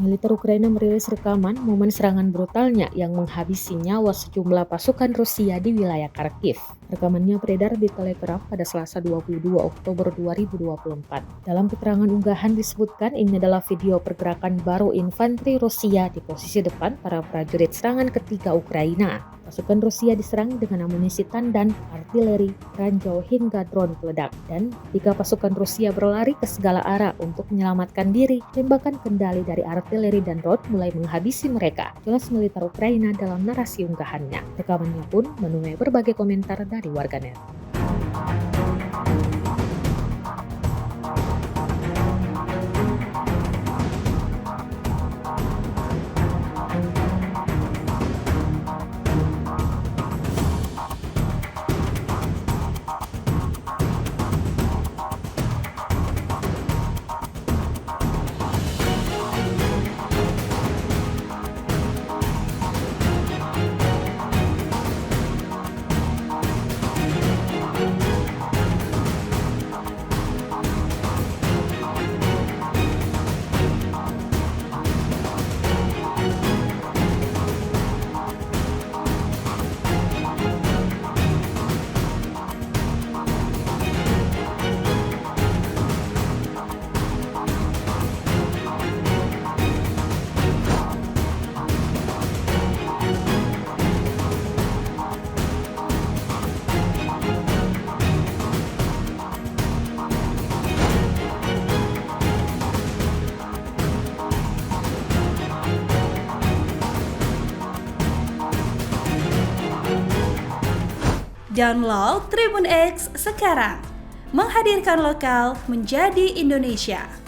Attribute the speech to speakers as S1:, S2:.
S1: Militer Ukraina merilis rekaman momen serangan brutalnya yang menghabisi nyawa sejumlah pasukan Rusia di wilayah Kharkiv. Rekamannya beredar di Telegram pada Selasa 22 Oktober 2024. Dalam keterangan unggahan disebutkan ini adalah video pergerakan baru infanteri Rusia di posisi depan para prajurit serangan ketiga Ukraina. Pasukan Rusia diserang dengan amunisi tandan, artileri, ranjau hingga drone peledak. Dan jika pasukan Rusia berlari ke segala arah untuk menyelamatkan diri, tembakan kendali dari artileri dan drone mulai menghabisi mereka, jelas militer Ukraina dalam narasi unggahannya. Rekamannya pun menuai berbagai komentar dari warganet.
S2: Download Tribun X sekarang, menghadirkan lokal menjadi Indonesia.